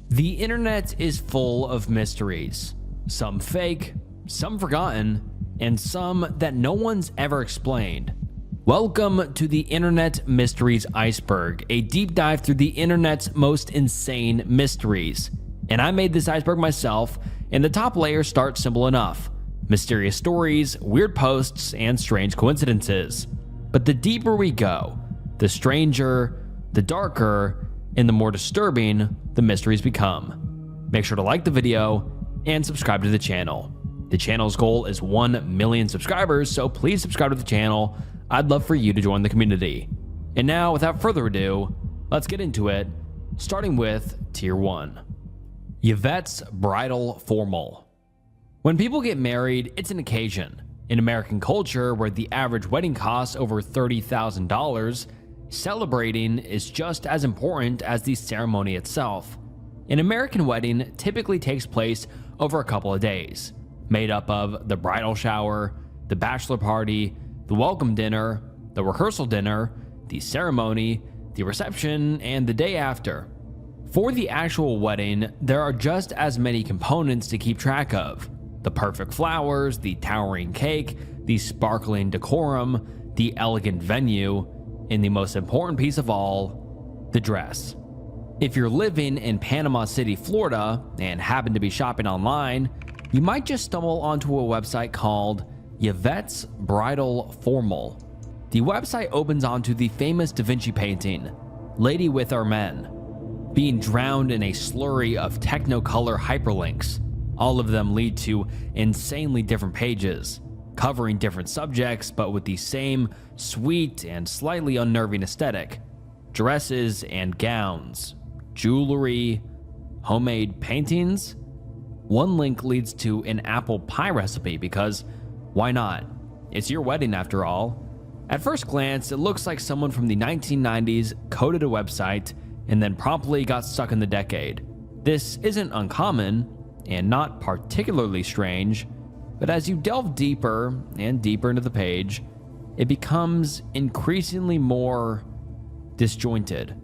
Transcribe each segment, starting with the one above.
The internet is full of mysteries, some fake, some forgotten, and some that no one's ever explained. Welcome to the Internet Mysteries Iceberg, a deep dive through the internet's most insane mysteries. And I made this iceberg myself, and the top layer starts simple enough: mysterious stories, weird posts, and strange coincidences. But the deeper we go, the stranger, the darker, and the more disturbing the mysteries become. Make sure to like the video and subscribe to the channel. The channel's goal is 1 million subscribers, so please subscribe to the channel. I'd love for you to join the community. And now, without further ado, let's get into it, starting with Tier 1. Yvette's Bridal Formal. When people get married, it's an occasion. In American culture, where the average wedding costs over $30,000, celebrating is just as important as the ceremony itself. An American wedding typically takes place over a couple of days, made up of the bridal shower, the bachelor party, the welcome dinner, the rehearsal dinner, the ceremony, the reception, and the day after. For the actual wedding, there are just as many components to keep track of: the perfect flowers, the towering cake, the sparkling decorum, the elegant venue, and the most important piece of all, the dress. If you're living in Panama City, Florida, and happen to be shopping online, you might just stumble onto a website called Yvette's Bridal Formal. The website opens onto the famous Da Vinci painting, Lady with Our Men, being drowned in a slurry of technicolor hyperlinks. All of them lead to insanely different pages, covering different subjects but with the same sweet and slightly unnerving aesthetic: dresses and gowns, jewelry, homemade paintings. One link leads to an apple pie recipe because why not? It's your wedding after all. At first glance, it looks like someone from the 1990s coded a website and then promptly got stuck in the decade. This isn't uncommon and not particularly strange, but as you delve deeper and deeper into the page, it becomes increasingly more disjointed.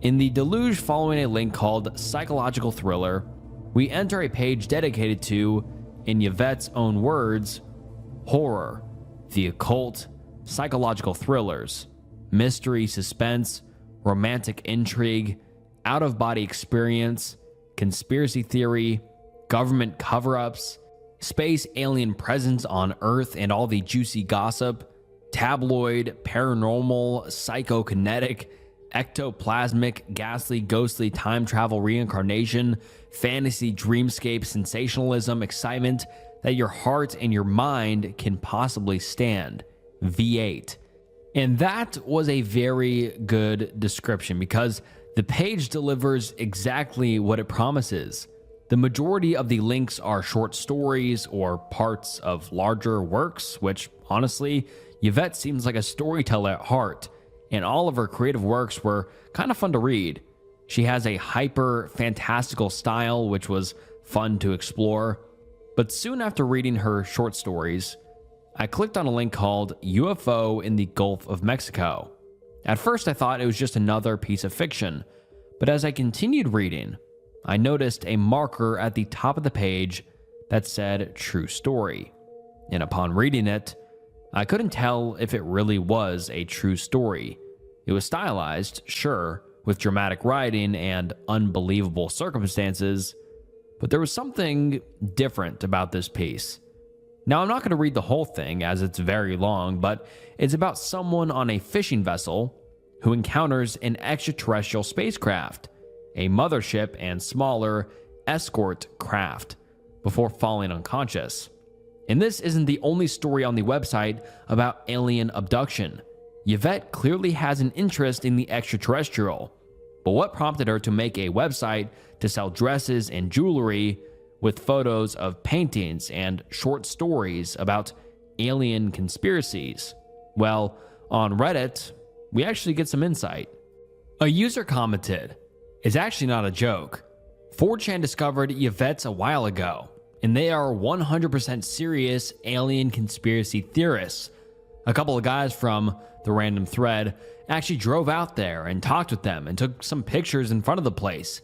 In the deluge following a link called Psychological Thriller, we enter a page dedicated to, in Yvette's own words, horror, the occult, psychological thrillers, mystery, suspense, romantic intrigue, out-of-body experience, conspiracy theory, government cover-ups, space alien presence on Earth and all the juicy gossip, tabloid, paranormal, psychokinetic, ectoplasmic, ghastly, ghostly, time travel, reincarnation, fantasy, dreamscape, sensationalism, excitement that your heart and your mind can possibly stand. V8. And that was a very good description because the page delivers exactly what it promises. The majority of the links are short stories or parts of larger works, which honestly, Yvette seems like a storyteller at heart, and all of her creative works were kind of fun to read. She has a hyper fantastical style, which was fun to explore. But soon after reading her short stories, I clicked on a link called UFO in the Gulf of Mexico. At first I thought it was just another piece of fiction, but as I continued reading, I noticed a marker at the top of the page that said true story. And upon reading it, I couldn't tell if it really was a true story. It was stylized, sure, with dramatic writing and unbelievable circumstances, but there was something different about this piece. Now, I'm not going to read the whole thing as it's very long, but it's about someone on a fishing vessel who encounters an extraterrestrial spacecraft, a mothership and smaller escort craft, before falling unconscious. And this isn't the only story on the website about alien abduction. Yvette clearly has an interest in the extraterrestrial, but what prompted her to make a website to sell dresses and jewelry with photos of paintings and short stories about alien conspiracies? Well, on Reddit, we actually get some insight. A user commented, "It's actually not a joke. 4chan discovered Yvette's a while ago, and they are 100% serious alien conspiracy theorists. A couple of guys from the random thread actually drove out there and talked with them and took some pictures in front of the place.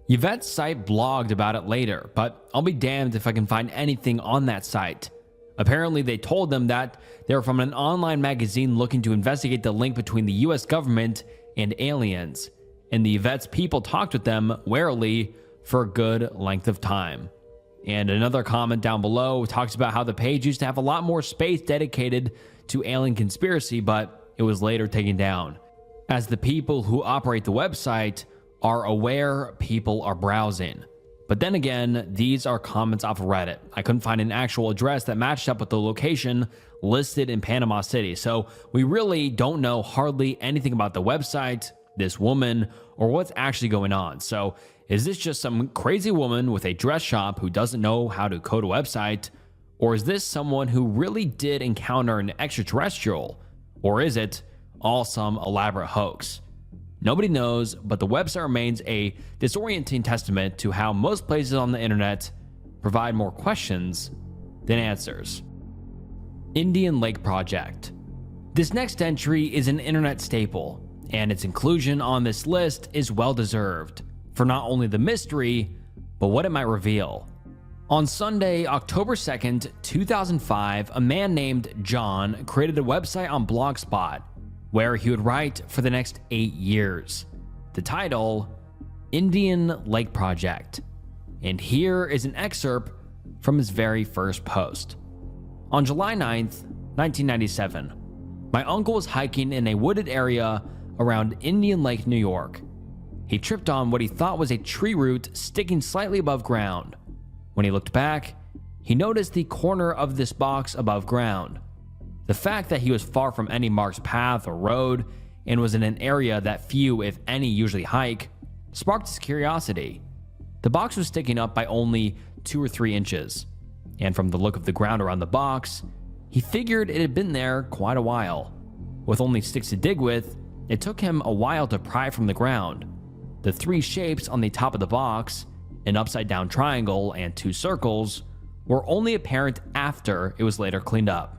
Yvette's site blogged about it later, but I'll be damned if I can find anything on that site. Apparently, they told them that they were from an online magazine looking to investigate the link between the US government and aliens, and the Yvette's people talked with them warily for a good length of time. And another comment down below talks about how the page used to have a lot more space dedicated to alien conspiracy, but it was later taken down, as the people who operate the website are aware people are browsing. But then again, these are comments off of Reddit. I couldn't find an actual address that matched up with the location listed in Panama City, so we really don't know hardly anything about the website, this woman, or what's actually going on. So is this just some crazy woman with a dress shop who doesn't know how to code a website? Or is this someone who really did encounter an extraterrestrial? Or is it all some elaborate hoax? Nobody knows, but the website remains a disorienting testament to how most places on the internet provide more questions than answers. Indian Lake Project. This next entry is an internet staple, and its inclusion on this list is well deserved for not only the mystery, but what it might reveal. On Sunday, October 2nd, 2005, a man named John created a website on Blogspot where he would write for the next 8 years. The title, Indian Lake Project. And here is an excerpt from his very first post. On July 9th, 1997, my uncle was hiking in a wooded area around Indian Lake, New York. He tripped on what he thought was a tree root sticking slightly above ground. When he looked back, he noticed the corner of this box above ground. The fact that he was far from any marked path or road and was in an area that few, if any, usually hike, sparked his curiosity. The box was sticking up by only 2 or 3 inches, and from the look of the ground around the box, he figured it had been there quite a while. With only sticks to dig with, it took him a while to pry from the ground. The 3 shapes on the top of the box, an upside-down triangle and 2 circles, were only apparent after it was later cleaned up.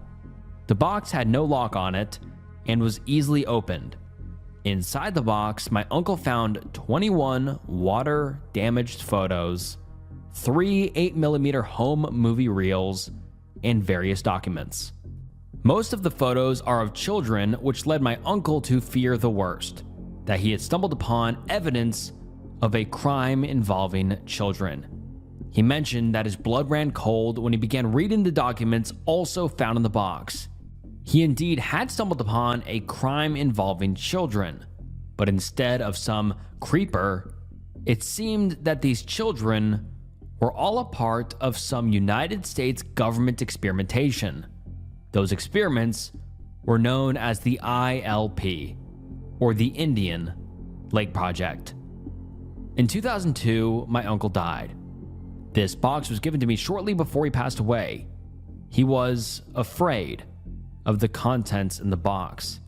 The box had no lock on it and was easily opened. Inside the box, my uncle found 21 water-damaged photos, 3 8mm home movie reels, and various documents. Most of the photos are of children, which led my uncle to fear the worst, that he had stumbled upon evidence of a crime involving children. He mentioned that his blood ran cold when he began reading the documents also found in the box. He indeed had stumbled upon a crime involving children, but instead of some creeper, it seemed that these children were all a part of some United States government experimentation. Those experiments were known as the ILP, or the Indian Lake Project. In 2002, my uncle died. This box was given to me shortly before he passed away. He was afraid of the contents in the box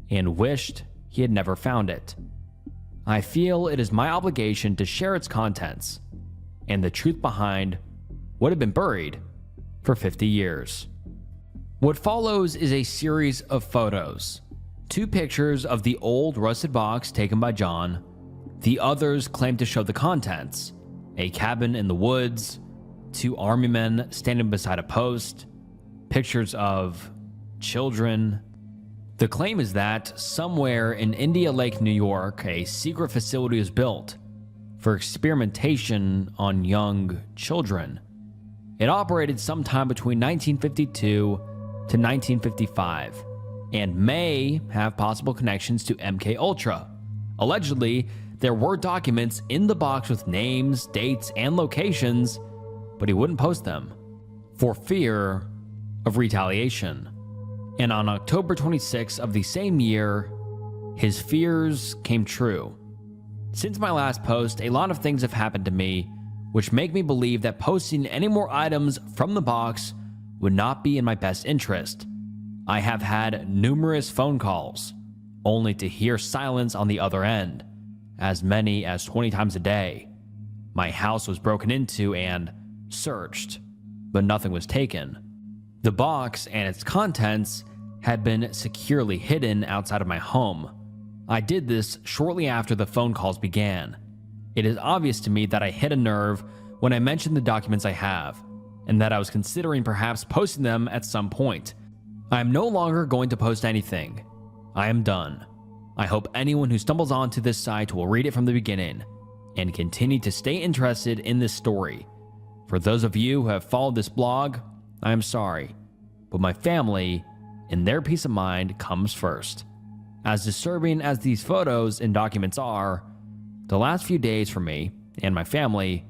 and wished he had never found it. I feel it is my obligation to share its contents and the truth behind what had been buried for 50 years. What follows is a series of photos. 2 pictures of the old rusted box taken by John. The others claim to show the contents: a cabin in the woods, 2 army men standing beside a post, pictures of children. The claim is that somewhere in Indian Lake, New York, a secret facility was built for experimentation on young children. It operated sometime between 1952 to 1955 and may have possible connections to MK Ultra. Allegedly, there were documents in the box with names, dates, and locations, but he wouldn't post them for fear of retaliation. And on October 26 of the same year, his fears came true. Since my last post, a lot of things have happened to me, which make me believe that posting any more items from the box would not be in my best interest. I have had numerous phone calls, only to hear silence on the other end, as many as 20 times a day. My house was broken into and searched, but nothing was taken. The box and its contents had been securely hidden outside of my home. I did this shortly after the phone calls began, It is obvious to me that I hit a nerve when I mentioned the documents I have, and that I was considering perhaps posting them at some point. I am no longer going to post anything. I am done. I hope anyone who stumbles onto this site will read it from the beginning and continue to stay interested in this story. For those of you who have followed this blog, I am sorry, but my family and their peace of mind comes first. As disturbing as these photos and documents are, the last few days for me and my family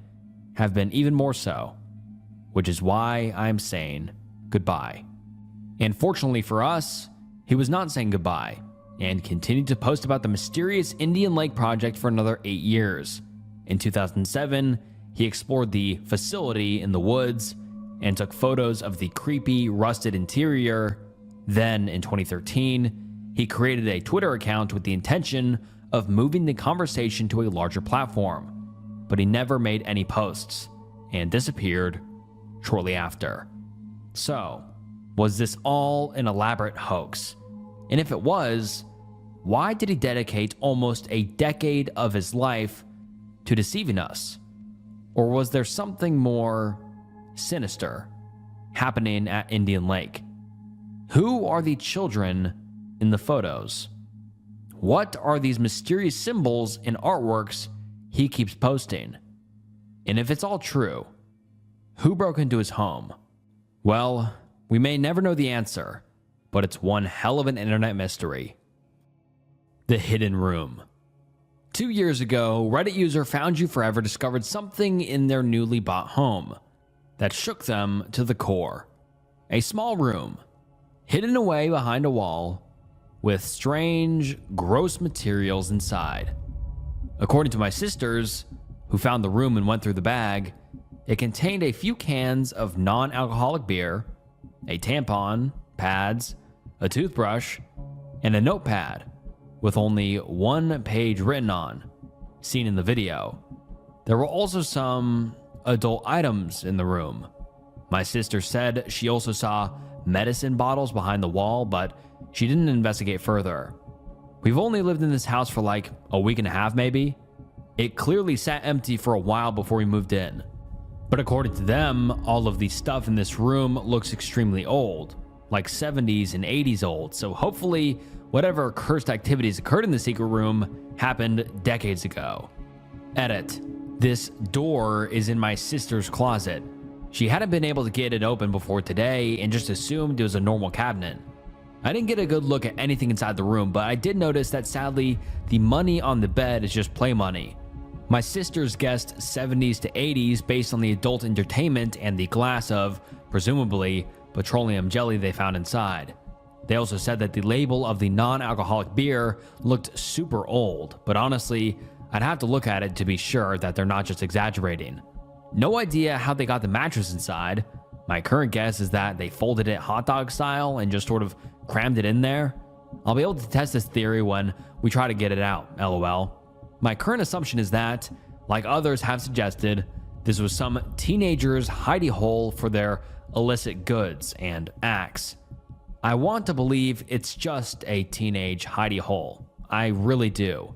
have been even more so, which is why I am saying goodbye. And fortunately for us, he was not saying goodbye and continued to post about the mysterious Indian Lake project for another 8 years. In 2007, he explored the facility in the woods and took photos of the creepy, rusted interior. Then, in 2013, he created a Twitter account with the intention of moving the conversation to a larger platform, but he never made any posts and disappeared shortly after. So, was this all an elaborate hoax? And if it was, why did he dedicate almost a decade of his life to deceiving us? Or was there something more sinister happening at Indian Lake? Who are the children in the photos? What are these mysterious symbols and artworks he keeps posting? And if it's all true, who broke into his home? Well, we may never know the answer, but it's one hell of an internet mystery. The hidden room. 2 years ago, Reddit user Found You Forever discovered something in their newly bought home that shook them to the core. A small room, hidden away behind a wall, with strange, gross materials inside. According to my sisters, who found the room and went through the bag, it contained a few cans of non-alcoholic beer, a tampon, pads, a toothbrush, and a notepad with only one page written on, seen in the video. There were also some adult items in the room. My sister said she also saw medicine bottles behind the wall, but she didn't investigate further. We've only lived in this house for like a week and a half maybe. It clearly sat empty for a while before we moved in. But according to them, all of the stuff in this room looks extremely old, like 70s and 80s old, so hopefully whatever cursed activities occurred in the secret room happened decades ago. Edit. This door is in my sister's closet. She hadn't been able to get it open before today and just assumed it was a normal cabinet. I didn't get a good look at anything inside the room, but I did notice that sadly, the money on the bed is just play money. My sisters guessed 70s to 80s based on the adult entertainment and the glass of, presumably, petroleum jelly they found inside. They also said that the label of the non-alcoholic beer looked super old, but honestly, I'd have to look at it to be sure that they're not just exaggerating. No idea how they got the mattress inside. My current guess is that they folded it hot dog style and just sort of crammed it in there. I'll be able to test this theory when we try to get it out, lol. My current assumption is that, like others have suggested, this was some teenager's hidey hole for their illicit goods and acts. I want to believe it's just a teenage hidey hole. I really do.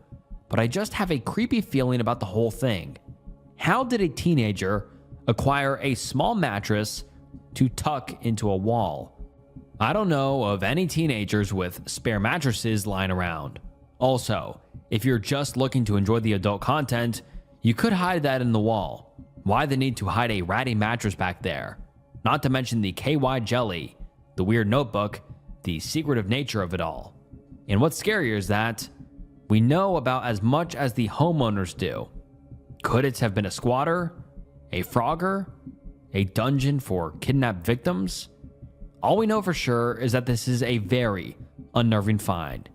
But I just have a creepy feeling about the whole thing. How did a teenager acquire a small mattress to tuck into a wall? I don't know of any teenagers with spare mattresses lying around. Also, if you're just looking to enjoy the adult content, you could hide that in the wall. Why the need to hide a ratty mattress back there? Not to mention the KY jelly, the weird notebook, the secretive nature of it all. And what's scarier is that we know about as much as the homeowners do. Could it have been a squatter? A frogger? A dungeon for kidnapped victims? All we know for sure is that this is a very unnerving find.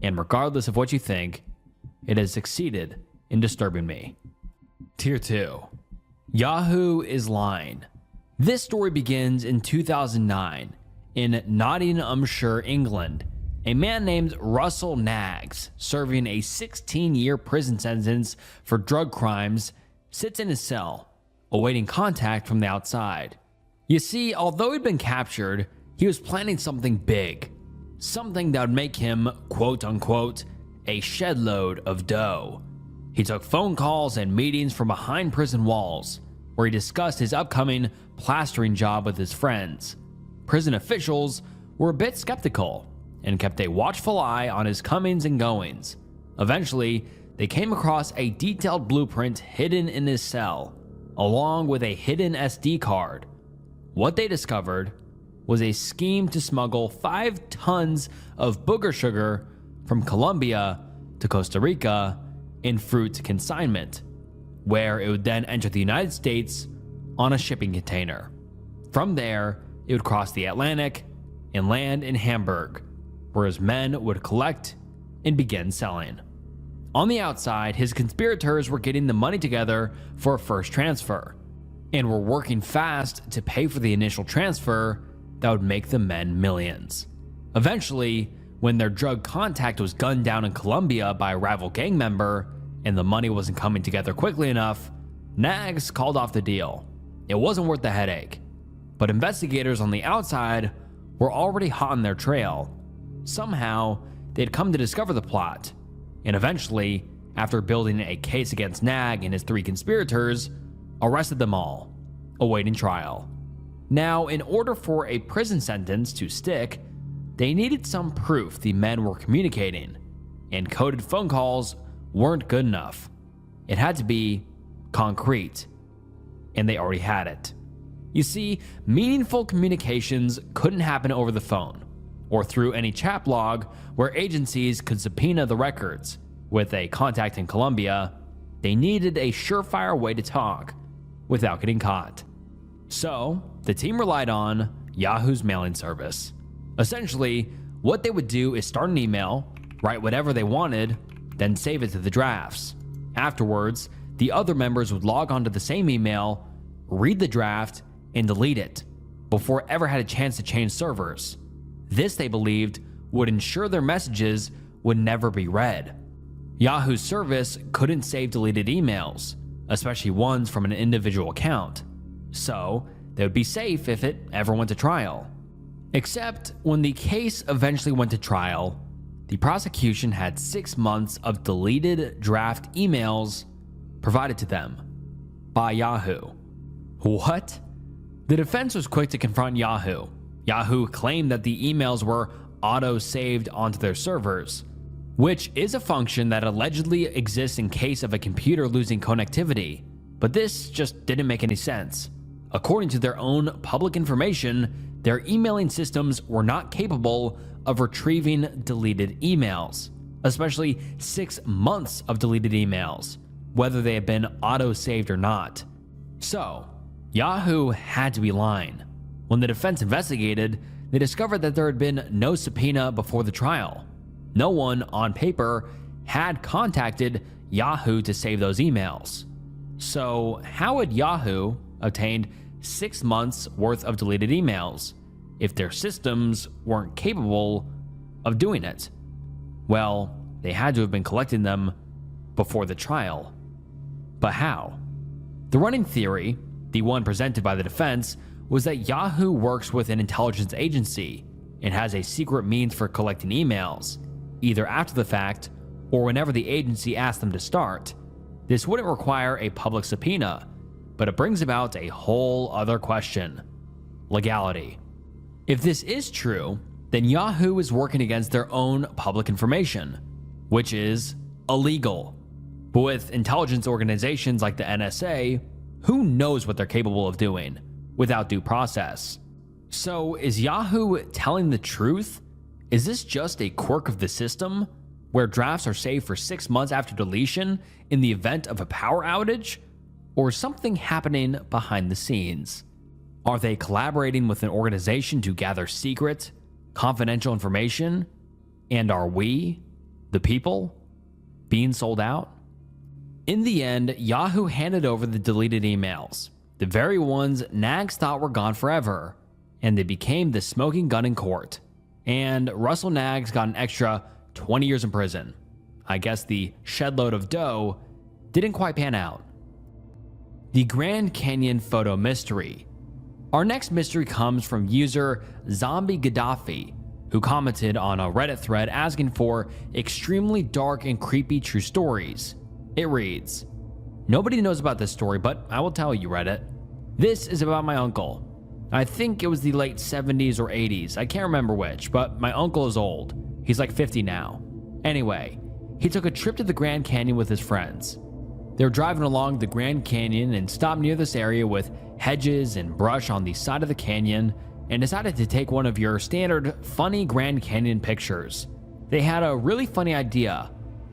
And regardless of what you think, it has succeeded in disturbing me. Tier 2. Yahoo is lying. This story begins in 2009 in Nottinghamshire, England. A man named Russell Knaggs, serving a 16-year prison sentence for drug crimes, sits in his cell, awaiting contact from the outside. You see, although he'd been captured, he was planning something big. Something that would make him, quote-unquote, a shed load of dough. He took phone calls and meetings from behind prison walls, where he discussed his upcoming plastering job with his friends. Prison officials were a bit skeptical and kept a watchful eye on his comings and goings. Eventually, they came across a detailed blueprint hidden in his cell, along with a hidden SD card. What they discovered was a scheme to smuggle 5 tons of booger sugar from Colombia to Costa Rica in fruit consignment, where it would then enter the United States on a shipping container. From there, it would cross the Atlantic and land in Hamburg, where his men would collect and begin selling. On the outside, his conspirators were getting the money together for a first transfer, and were working fast to pay for the initial transfer that would make the men millions. Eventually, when their drug contact was gunned down in Colombia by a rival gang member and the money wasn't coming together quickly enough, Nags called off the deal. It wasn't worth the headache. But investigators on the outside were already hot on their trail. Somehow, they'd come to discover the plot, and eventually, after building a case against Nag and his 3 conspirators, arrested them all, awaiting trial. Now, in order for a prison sentence to stick, they needed some proof the men were communicating, and coded phone calls weren't good enough. It had to be concrete, and they already had it. You see, meaningful communications couldn't happen over the phone, or through any chat log where agencies could subpoena the records. With a contact in Colombia, they needed a surefire way to talk without getting caught. So, the team relied on Yahoo's mailing service. Essentially, what they would do is start an email, write whatever they wanted, then save it to the drafts. Afterwards, the other members would log onto the same email, read the draft, and delete it before it ever had a chance to change servers. This, they believed, would ensure their messages would never be read. Yahoo's service couldn't save deleted emails, especially ones from an individual account, so they would be safe if it ever went to trial. Except when the case eventually went to trial, the prosecution had 6 months of deleted draft emails provided to them by Yahoo. What? The defense was quick to confront Yahoo. Yahoo claimed that the emails were auto-saved onto their servers, which is a function that allegedly exists in case of a computer losing connectivity, but this just didn't make any sense. According to their own public information, their emailing systems were not capable of retrieving deleted emails, especially 6 months of deleted emails, whether they had been auto-saved or not. So, Yahoo had to be lying. When the defense investigated, they discovered that there had been no subpoena before the trial. No one, on paper, had contacted Yahoo to save those emails. So, how had Yahoo obtained 6 months worth of deleted emails if their systems weren't capable of doing it? Well, they had to have been collecting them before the trial. But how? The running theory, the one presented by the defense, was that Yahoo works with an intelligence agency and has a secret means for collecting emails, either after the fact or whenever the agency asks them to start. This wouldn't require a public subpoena, but it brings about a whole other question: legality. If this is true, then Yahoo is working against their own public information, which is illegal. But with intelligence organizations like the NSA, who knows what they're capable of doing without due process? So, is Yahoo telling the truth? Is this just a quirk of the system, where drafts are saved for 6 months after deletion in the event of a power outage? Or is something happening behind the scenes? Are they collaborating with an organization to gather secret, confidential information? And are we, the people, being sold out? In the end, Yahoo handed over the deleted emails, the very ones Nags thought were gone forever, and they became the smoking gun in court. And Russell Nags got an extra 20 years in prison. I guess the shed load of dough didn't quite pan out. The Grand Canyon photo mystery. Our next mystery comes from user Zombie Gaddafi, who commented on a Reddit thread asking for extremely dark and creepy true stories. It reads, "Nobody knows about this story, but I will tell you, Reddit. This is about my uncle. I think it was the late 70s or 80s. I can't remember which, but my uncle is old. He's like 50 now. Anyway, he took a trip to the Grand Canyon with his friends. They were driving along the Grand Canyon and stopped near this area with hedges and brush on the side of the canyon and decided to take one of your standard funny Grand Canyon pictures. They had a really funny idea.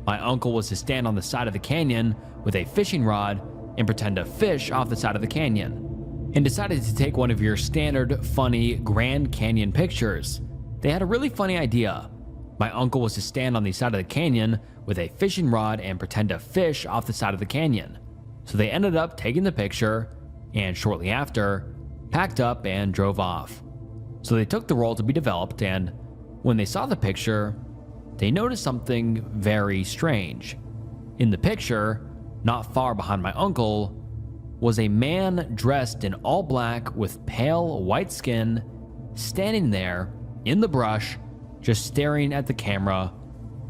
My uncle was to stand on the side of the canyon with a fishing rod and pretend to fish off the side of the canyon, and decided to take one of your standard funny Grand Canyon pictures. They had a really funny idea. My uncle was to stand on the side of the canyon with a fishing rod and pretend to fish off the side of the canyon. So they ended up taking the picture and shortly after packed up and drove off. So they took the role to be developed, and when they saw the picture, they noticed something very strange. In the picture, not far behind my uncle, was a man dressed in all black with pale white skin, standing there in the brush, just staring at the camera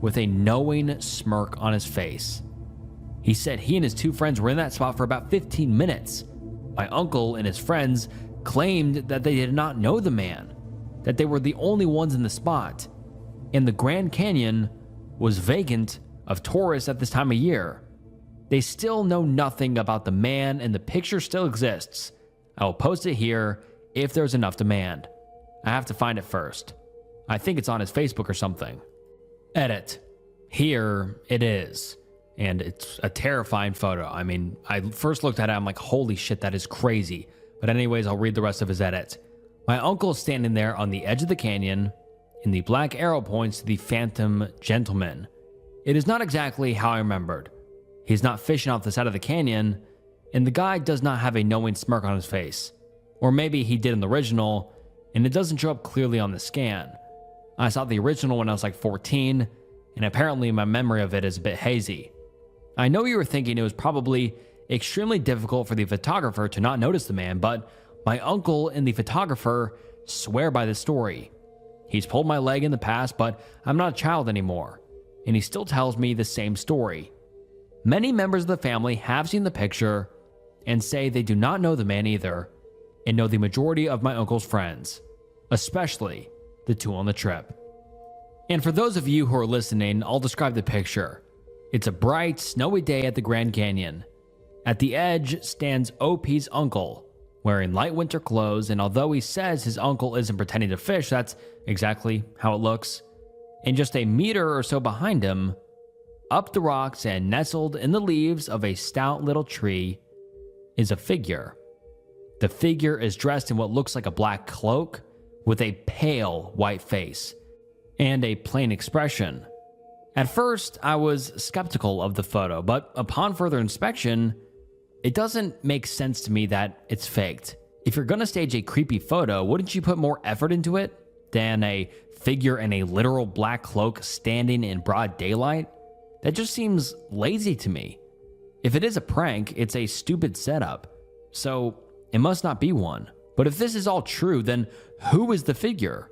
with a knowing smirk on his face. He said he and his two friends were in that spot for about 15 minutes. My uncle and his friends claimed that they did not know the man, that they were the only ones in the spot, and the Grand Canyon was vacant of tourists at this time of year. They still know nothing about the man, and the picture still exists. I will post it here if there's enough demand. I have to find it first. I think it's on his Facebook or something. Edit. Here it is. And it's a terrifying photo. I mean, I first looked at it, I'm like, holy shit, that is crazy. But anyways, I'll read the rest of his edit. My uncle is standing there on the edge of the canyon, and the black arrow points to the phantom gentleman. It is not exactly how I remembered. He's not fishing off the side of the canyon, and the guy does not have a knowing smirk on his face. Or maybe he did in the original, and it doesn't show up clearly on the scan. I saw the original when I was like 14, and apparently my memory of it is a bit hazy. I know you were thinking it was probably extremely difficult for the photographer to not notice the man, but my uncle and the photographer swear by this story. He's pulled my leg in the past, but I'm not a child anymore, and he still tells me the same story. Many members of the family have seen the picture and say they do not know the man either, and know the majority of my uncle's friends, especially the two on the trip. And for those of you who are listening, I'll describe the picture. It's a bright, snowy day at the Grand Canyon. At the edge stands OP's uncle, wearing light winter clothes, and although he says his uncle isn't pretending to fish, that's exactly how it looks. And just a meter or so behind him, up the rocks and nestled in the leaves of a stout little tree, is a figure. The figure is dressed in what looks like a black cloak with a pale white face and a plain expression. At first, I was skeptical of the photo, but upon further inspection, it doesn't make sense to me that it's faked. If you're gonna stage a creepy photo, wouldn't you put more effort into it than a figure in a literal black cloak standing in broad daylight? That just seems lazy to me. If it is a prank, it's a stupid setup, so it must not be one. But if this is all true, then who is the figure?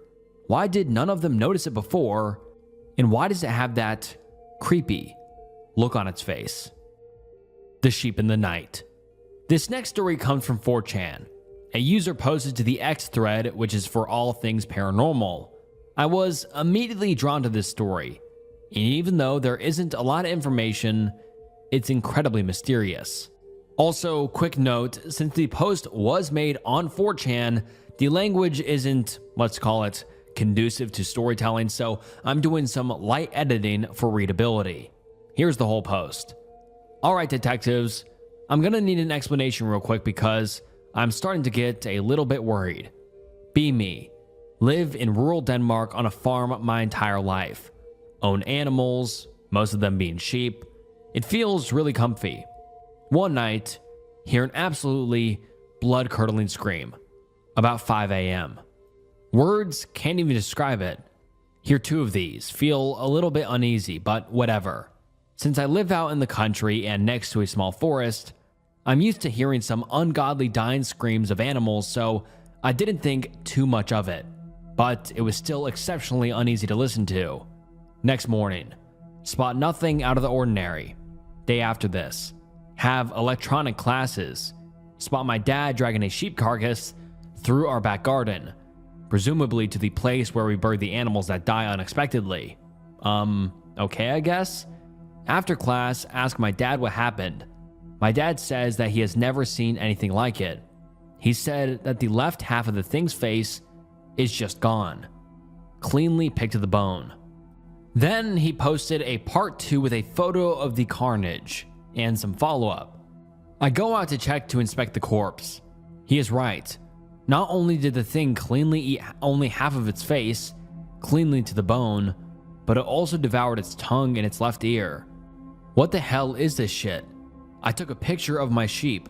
Why did none of them notice it before? And why does it have that creepy look on its face? The sheep in the night. This next story comes from 4chan. A user posted to the X thread, which is for all things paranormal. I was immediately drawn to this story, and even though there isn't a lot of information, it's incredibly mysterious. Also, quick note, since the post was made on 4chan, the language isn't, let's call it, conducive to storytelling, so I'm doing some light editing for readability. Here's the whole post. Alright detectives, I'm gonna need an explanation real quick because I'm starting to get a little bit worried. Be me. Live in rural Denmark on a farm my entire life. Own animals, most of them being sheep. It feels really comfy. One night, hear an absolutely blood-curdling scream. About 5 a.m. Words can't even describe it. Hear two of these, feel a little bit uneasy, but whatever. Since I live out in the country and next to a small forest, I'm used to hearing some ungodly dying screams of animals, so I didn't think too much of it. But it was still exceptionally uneasy to listen to. Next morning, spot nothing out of the ordinary. day after this. Have electronic classes. Spot my dad dragging a sheep carcass through our back garden, presumably to the place where we bury the animals that die unexpectedly. Okay, I guess? After class, ask my dad what happened. My dad says that he has never seen anything like it. He said that the left half of the thing's face is just gone, cleanly picked to the bone. Then he posted a part 2 with a photo of the carnage and some follow-up. I go out to check to inspect the corpse. He is right. Not only did the thing cleanly eat only half of its face, cleanly to the bone, but it also devoured its tongue and its left ear. What the hell is this shit? I took a picture of my sheep.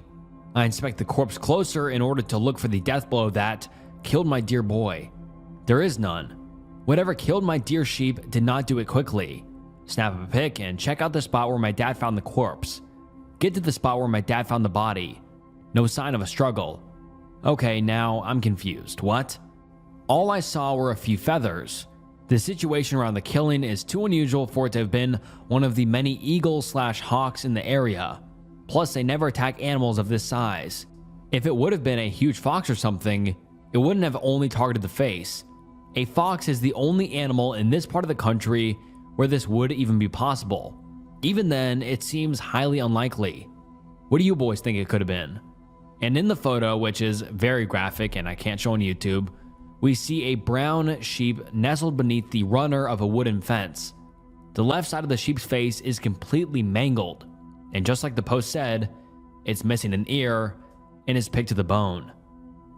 I inspect the corpse closer in order to look for the death blow that killed my dear boy. There is none. Whatever killed my dear sheep did not do it quickly. Snap up a pic and check out the spot where my dad found the corpse. Get to the spot where my dad found the body. No sign of a struggle. Okay, now I'm confused. What? All I saw were a few feathers. The situation around the killing is too unusual for it to have been one of the many eagles/hawks in the area. Plus, they never attack animals of this size. If it would have been a huge fox or something, it wouldn't have only targeted the face. A fox is the only animal in this part of the country where this would even be possible. Even then, it seems highly unlikely. What do you boys think it could have been? And in the photo, which is very graphic and I can't show on YouTube, we see a brown sheep nestled beneath the runner of a wooden fence. The left side of the sheep's face is completely mangled, and just like the post said, it's missing an ear and is picked to the bone,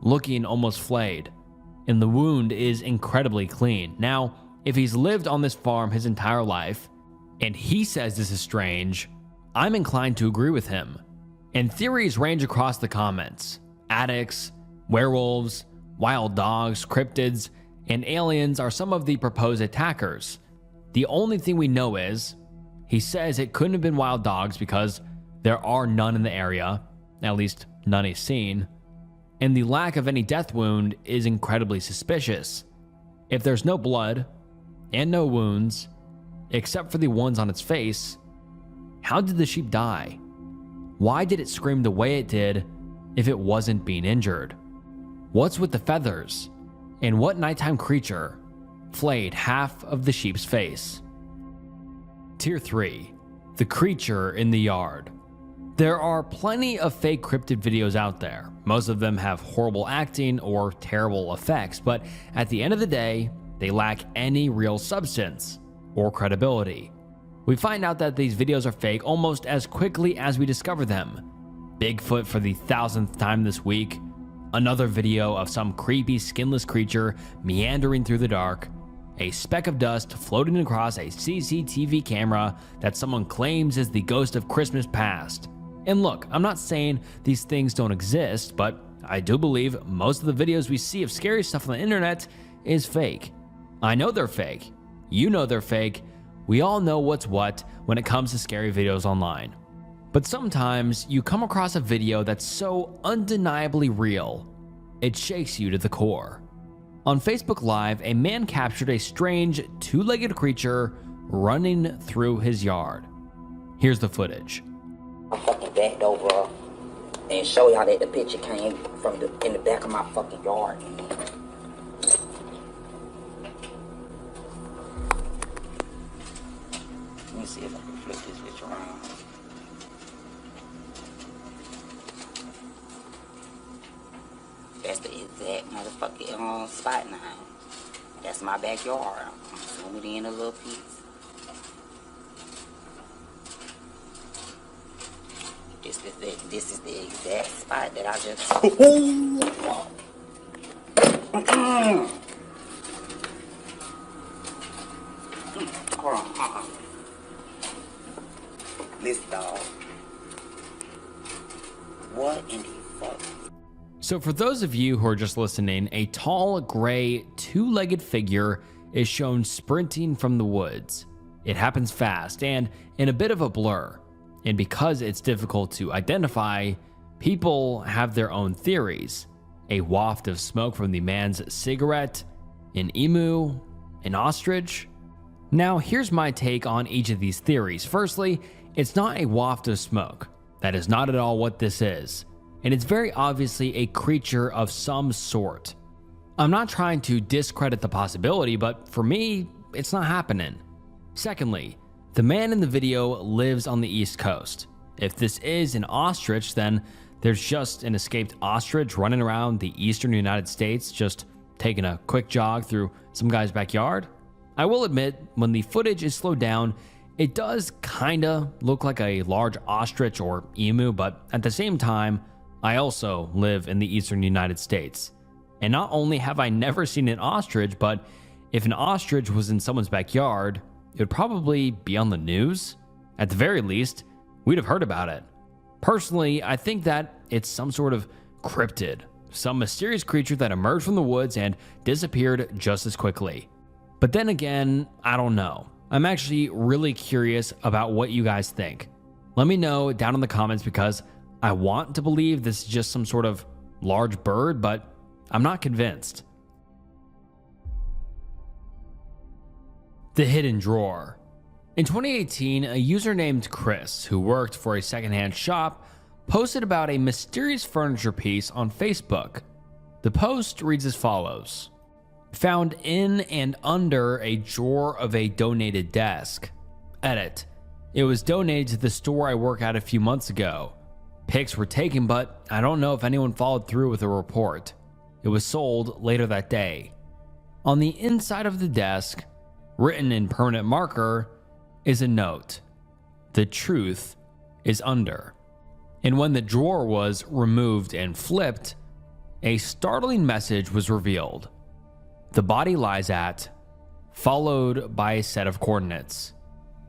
looking almost flayed, and the wound is incredibly clean. Now, if he's lived on this farm his entire life, and he says this is strange, I'm inclined to agree with him. And theories range across the comments. Addicts, werewolves, wild dogs, cryptids, and aliens are some of the proposed attackers. The only thing we know is, he says it couldn't have been wild dogs because there are none in the area, at least none he's seen, and the lack of any death wound is incredibly suspicious. If there's no blood and no wounds, except for the ones on its face, how did the sheep die? Why did it scream the way it did if it wasn't being injured? What's with the feathers? And what nighttime creature flayed half of the sheep's face? Tier 3. The creature in the yard. There are plenty of fake cryptid videos out there. Most of them have horrible acting or terrible effects, but at the end of the day, they lack any real substance or credibility. We find out that these videos are fake almost as quickly as we discover them. Bigfoot for the 1000th time this week, another video of some creepy skinless creature meandering through the dark, a speck of dust floating across a CCTV camera that someone claims is the ghost of Christmas past. And look, I'm not saying these things don't exist, but I do believe most of the videos we see of scary stuff on the internet is fake. I know they're fake. You know they're fake. We all know what's what when it comes to scary videos online. But sometimes you come across a video that's so undeniably real, it shakes you to the core. On Facebook Live, a man captured a strange two-legged creature running through his yard. Here's the footage. I fucking backed over and show y'all that the picture came from in the back of my fucking yard. Let me see if I can flip this bitch around. That's the exact motherfucking spot now. That's my backyard. I'm zooming in a little piece. This is the exact spot that I just. Hold on. Listen, dog. What in the fuck? So for those of you who are just listening, a tall, gray, two-legged figure is shown sprinting from the woods. It happens fast and in a bit of a blur. And because it's difficult to identify, people have their own theories. A waft of smoke from the man's cigarette, an emu, an ostrich. Now, here's my take on each of these theories. Firstly, It's not a waft of smoke. That is not at all what this is. And it's very obviously a creature of some sort. I'm not trying to discredit the possibility, but for me, it's not happening. Secondly, the man in the video lives on the East Coast. If this is an ostrich, then there's just an escaped ostrich running around the eastern United States, just taking a quick jog through some guy's backyard. I will admit, when the footage is slowed down, it does kinda look like a large ostrich or emu, but at the same time, I also live in the eastern United States. And not only have I never seen an ostrich, but if an ostrich was in someone's backyard, it would probably be on the news. At the very least, we'd have heard about it. Personally, I think that it's some sort of cryptid, some mysterious creature that emerged from the woods and disappeared just as quickly. But then again, I don't know. I'm actually really curious about what you guys think. Let me know down in the comments because I want to believe this is just some sort of large bird, but I'm not convinced. The hidden drawer. In 2018, a user named Chris, who worked for a secondhand shop, posted about a mysterious furniture piece on Facebook. The post reads as follows: found in and under a drawer of a donated desk. Edit. It was donated to the store I work at a few months ago. Pics were taken, but I don't know if anyone followed through with a report. It was sold later that day. On the inside of the desk, written in permanent marker, is a note. The truth is under. And when the drawer was removed and flipped, a startling message was revealed. The body lies at, followed by a set of coordinates.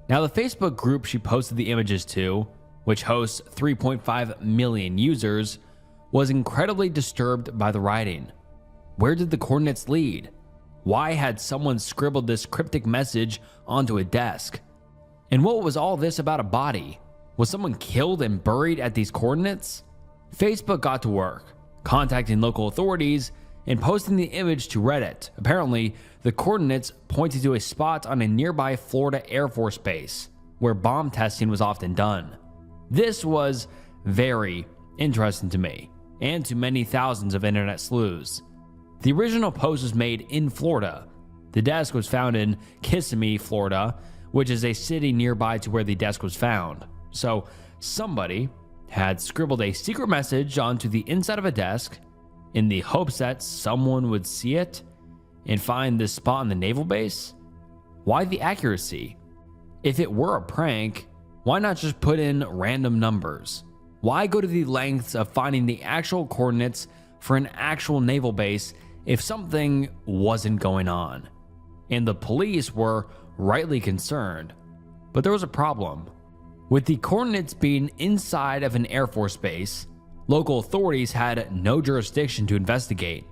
Now, the Facebook group she posted the images to, which hosts 3.5 million users, was incredibly disturbed by the writing. Where did the coordinates lead? Why had someone scribbled this cryptic message onto a desk? And what was all this about a body? Was someone killed and buried at these coordinates? Facebook got to work, contacting local authorities and posting the image to Reddit. Apparently, the coordinates pointed to a spot on a nearby Florida Air Force Base, where bomb testing was often done. This was very interesting to me, and to many thousands of internet sleuths. The original post was made in Florida. The desk was found in Kissimmee, Florida, which is a city nearby to where the desk was found. So somebody had scribbled a secret message onto the inside of a desk in the hopes that someone would see it and find this spot on the naval base. Why the accuracy? If it were a prank, why not just put in random numbers? Why go to the lengths of finding the actual coordinates for an actual naval base if something wasn't going on? And the police were rightly concerned. But there was a problem. With the coordinates being inside of an Air Force base, local authorities had no jurisdiction to investigate.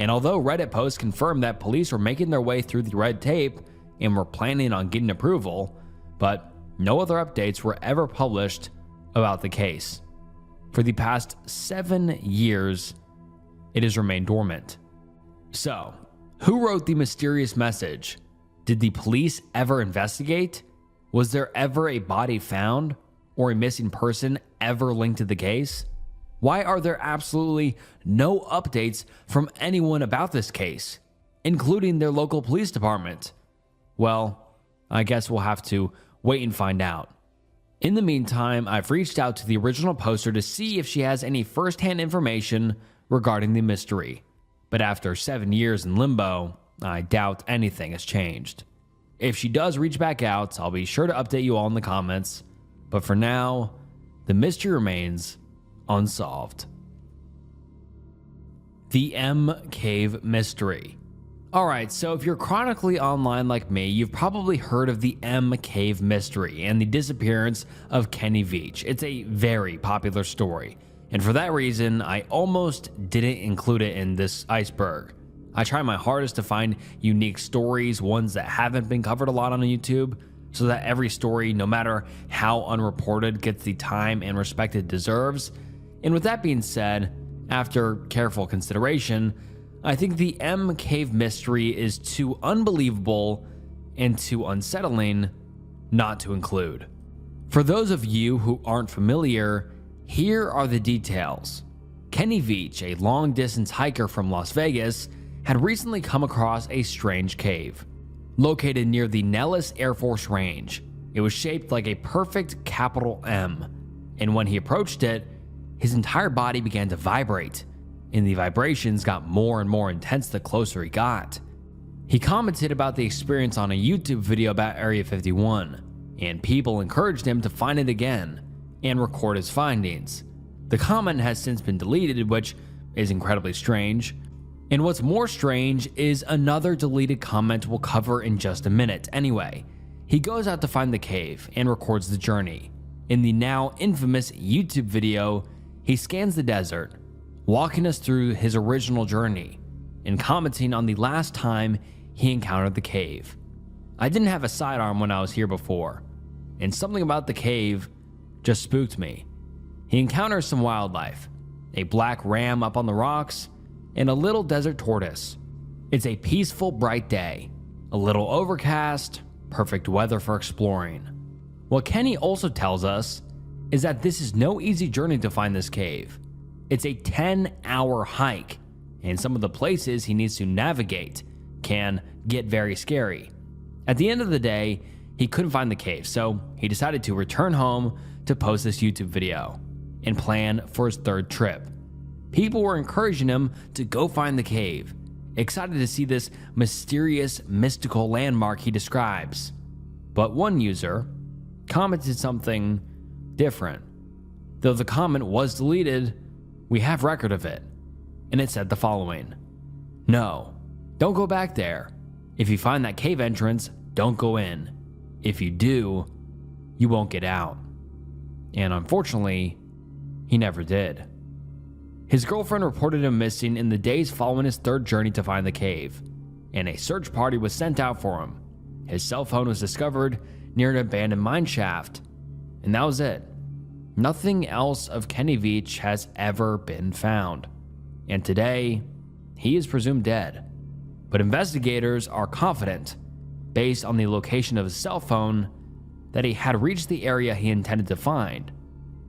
And although Reddit posts confirmed that police were making their way through the red tape and were planning on getting approval, but no other updates were ever published about the case. For the past 7 years, it has remained dormant. So, who wrote the mysterious message? Did the police ever investigate? Was there ever a body found or a missing person ever linked to the case? Why are there absolutely no updates from anyone about this case, including their local police department? Well, I guess we'll have to wait and find out. In the meantime, I've reached out to the original poster to see if she has any first-hand information regarding the mystery. But after 7 years in limbo, I doubt anything has changed. If she does reach back out, I'll be sure to update you all in the comments. But for now, the mystery remains unsolved. The M Cave Mystery. Alright, so if you're chronically online like me, you've probably heard of the M Cave Mystery and the disappearance of Kenny Veach. It's a very popular story, and for that reason, I almost didn't include it in this iceberg. I try my hardest to find unique stories, ones that haven't been covered a lot on YouTube, so that every story, no matter how unreported, gets the time and respect it deserves. And with that being said, after careful consideration, I think the M Cave Mystery is too unbelievable and too unsettling not to include. For those of you who aren't familiar, here are the details. Kenny Veach, a long-distance hiker from Las Vegas, had recently come across a strange cave. Located near the Nellis Air Force Range, it was shaped like a perfect capital M, and when he approached it, his entire body began to vibrate, and the vibrations got more and more intense the closer he got. He commented about the experience on a YouTube video about Area 51, and people encouraged him to find it again and record his findings. The comment has since been deleted, which is incredibly strange. And what's more strange is another deleted comment we'll cover in just a minute. Anyway, he goes out to find the cave and records the journey. In the now infamous YouTube video, he scans the desert, walking us through his original journey and commenting on the last time he encountered the cave. I didn't have a sidearm when I was here before, and something about the cave just spooked me. He encounters some wildlife, a black ram up on the rocks, and a little desert tortoise. It's a peaceful, bright day, a little overcast, perfect weather for exploring. What Kenny also tells us is that this is no easy journey to find this cave. It's a 10-hour hike, and some of the places he needs to navigate can get very scary. At the end of the day, he couldn't find the cave, so he decided to return home to post this YouTube video and plan for his third trip. People were encouraging him to go find the cave, excited to see this mysterious, mystical landmark he describes. But one user commented something different. Though the comment was deleted, we have record of it, and it said the following: "No, don't go back there. If you find that cave entrance, don't go in. If you do, you won't get out." And unfortunately, he never did. His girlfriend reported him missing in the days following his third journey to find the cave, and a search party was sent out for him. His cell phone was discovered near an abandoned mine shaft, and that was it. Nothing else of Kenny Veach has ever been found, and today, he is presumed dead. But investigators are confident, based on the location of his cell phone, that he had reached the area he intended to find.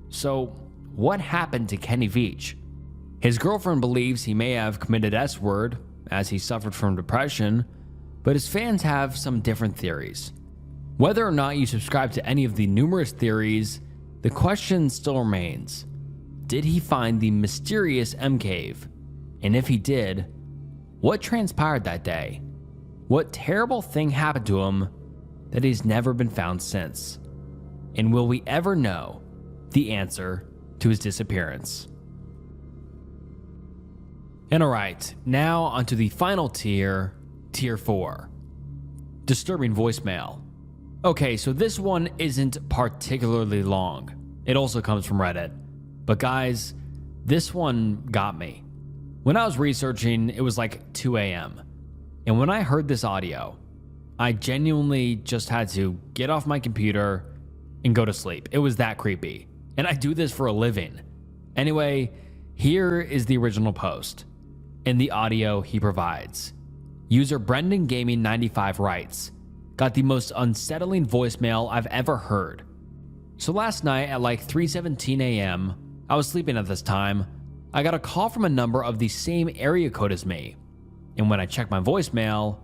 So, what happened to Kenny Veach? His girlfriend believes he may have committed S-word as he suffered from depression, but his fans have some different theories. Whether or not you subscribe to any of the numerous theories, the question still remains: did he find the mysterious M cave? And if he did, what transpired that day? What terrible thing happened to him that he's never been found since? And will we ever know the answer to his disappearance? And alright, now onto the final tier, Tier 4. Disturbing voicemail. Okay, so this one isn't particularly long. It also comes from Reddit. But guys, this one got me. When I was researching, it was like 2 a.m. And when I heard this audio, I genuinely just had to get off my computer and go to sleep. It was that creepy. And I do this for a living. Anyway, here is the original post and the audio he provides. User Brendan Gaming 95 writes, "Got the most unsettling voicemail I've ever heard. So last night at like 3:17 a.m., I was sleeping at this time, I got a call from a number of the same area code as me. And when I checked my voicemail,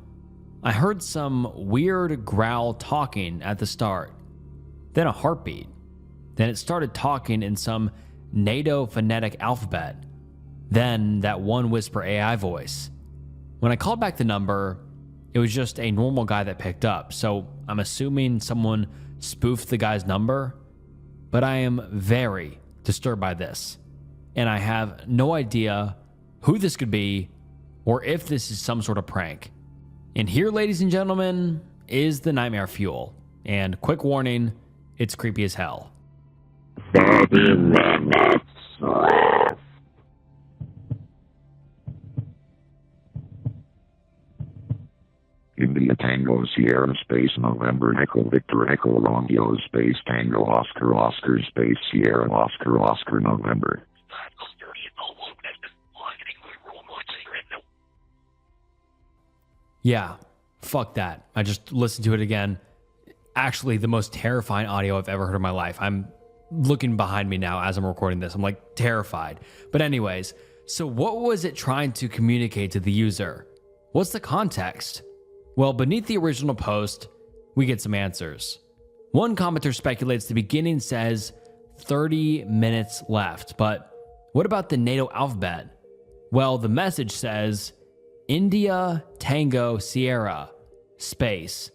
I heard some weird growl talking at the start, then a heartbeat. Then it started talking in some NATO phonetic alphabet. Then that one whisper AI voice. When I called back the number, it was just a normal guy that picked up, so I'm assuming someone spoofed the guy's number. But I am very disturbed by this, and I have no idea who this could be or if this is some sort of prank. And here, ladies and gentlemen, is the nightmare fuel. And quick warning, it's creepy as hell." 30 minutes left. India Tango Sierra Space November Echo Victor Echo Romeo Space Tango Oscar Oscar Space Sierra Oscar Oscar November. Yeah, fuck that. I just listened to it again. actually the most terrifying audio I've ever heard in my life. I'm looking behind me now as I'm recording this. I'm like terrified. But anyways, so what was it trying to communicate to the user? What's the context? Well, beneath the original post, we get some answers. One commenter speculates the beginning says 30 minutes left, but what about the NATO alphabet? Well, the message says India Tango Sierra space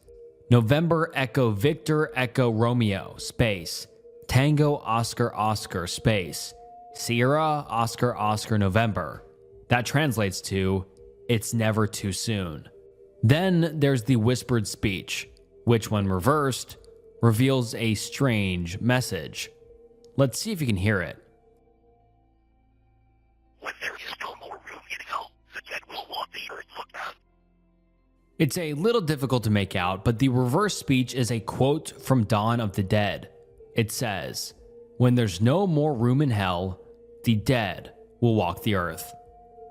November Echo Victor Echo Romeo space Tango Oscar Oscar space Sierra Oscar Oscar November. That translates to it's never too soon. Then there's the whispered speech, which when reversed reveals a strange message. Let's see if you can hear it. When there is no more room in hell, the dead will want the earth looked at. It's a little difficult to make out, but the reverse speech is a quote from Dawn of the Dead. It says, when there's no more room in hell, the dead will walk the earth.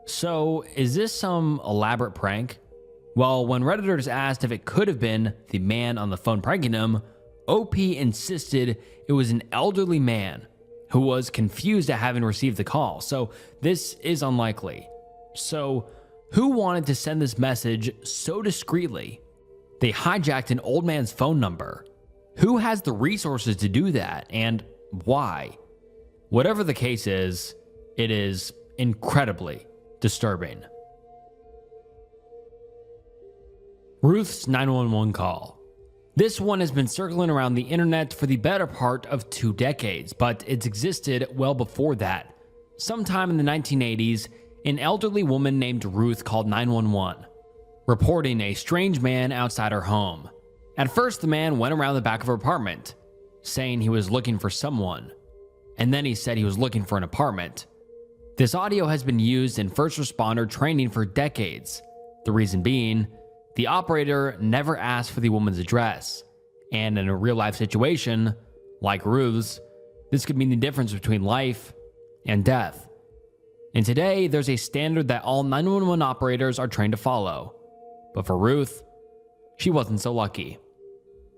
So, is this some elaborate prank? Well, when Redditors asked if it could have been the man on the phone pranking him, OP insisted it was an elderly man who was confused at having received the call, so this is unlikely. So, who wanted to send this message so discreetly? They hijacked an old man's phone number. Who has the resources to do that, and why? Whatever the case is, it is incredibly disturbing. Ruth's 911 call. This one has been circling around the internet for the better part of 2 decades, but it's existed well before that. Sometime in the 1980s, an elderly woman named Ruth called 911, reporting a strange man outside her home. At first, the man went around the back of her apartment, saying he was looking for someone, and then he said he was looking for an apartment. This audio has been used in first responder training for decades. The reason being, the operator never asked for the woman's address, and in a real-life situation, like Ruth's, this could mean the difference between life and death. And today, there's a standard that all 911 operators are trained to follow. But for Ruth, she wasn't so lucky.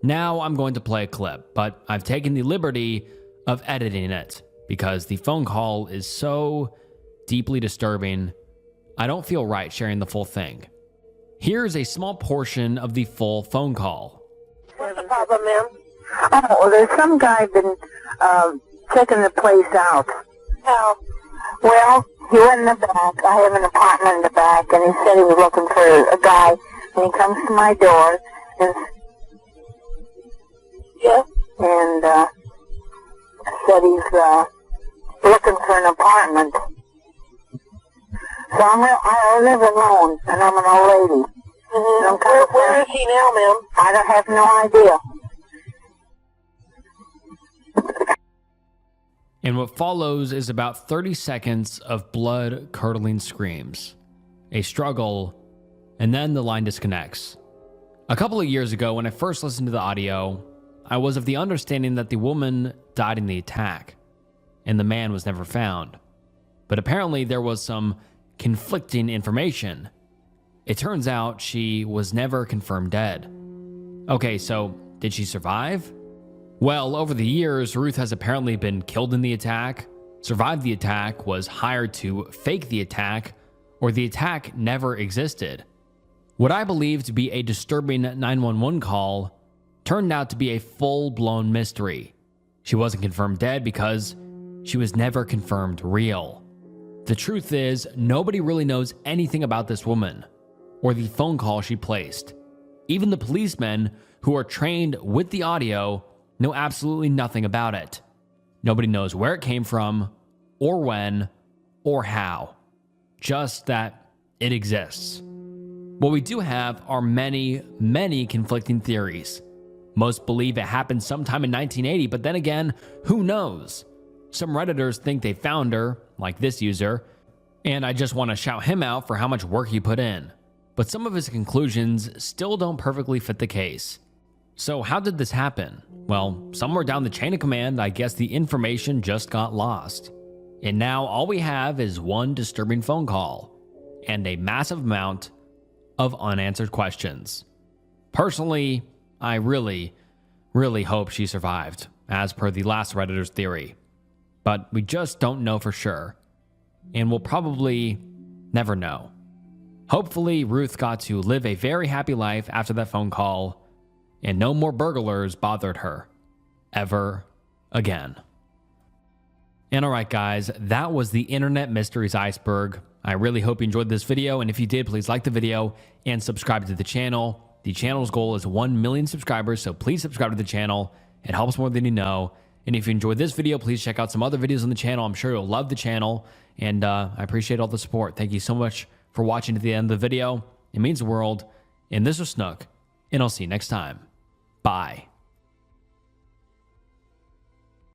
Now I'm going to play a clip, but I've taken the liberty of editing it because the phone call is so deeply disturbing, I don't feel right sharing the full thing. Here's a small portion of the full phone call. What's the problem, ma'am? Oh, there's some guy been checking the place out. How? Well, he went in the back. I have an apartment in the back, and he said he was looking for a guy. And he comes to my door, and said he's looking for an apartment. So I live alone, and I'm an old lady. Mm-hmm. Where is he now, ma'am? I don't have no idea. And what follows is about 30 seconds of blood-curdling screams, a struggle, and then the line disconnects. A couple of years ago, when I first listened to the audio, I was of the understanding that the woman died in the attack, and the man was never found. But apparently there was some conflicting information. It turns out she was never confirmed dead. Okay, so did she survive? Well, over the years, Ruth has apparently been killed in the attack, survived the attack, was hired to fake the attack, or the attack never existed. What I believe to be a disturbing 911 call turned out to be a full-blown mystery. She wasn't confirmed dead because she was never confirmed real. The truth is, nobody really knows anything about this woman or the phone call she placed. Even the policemen who are trained with the audio know absolutely nothing about it. Nobody knows where it came from, or when, or how. Just that it exists. What we do have are many, many conflicting theories. Most believe it happened sometime in 1980, but then again, who knows? Some Redditors think they found her, like this user, and I just want to shout him out for how much work he put in. But some of his conclusions still don't perfectly fit the case. So how did this happen? Well, somewhere down the chain of command, I guess the information just got lost. And now all we have is one disturbing phone call and a massive amount of unanswered questions. Personally, I really really hope she survived, as per the last Redditor's theory. But we just don't know for sure, and we'll probably never know. Hopefully, Ruth got to live a very happy life after that phone call, and no more burglars bothered her ever again. And alright guys, that was the Internet Mysteries Iceberg. I really hope you enjoyed this video, and if you did, please like the video and subscribe to the channel. The channel's goal is 1 million subscribers, so please subscribe to the channel. It helps more than you know. And if you enjoyed this video, please check out some other videos on the channel. I'm sure you'll love the channel, and I appreciate all the support. Thank you so much for watching to the end of the video. It means the world. And this was Snook, and I'll see you next time. Bye.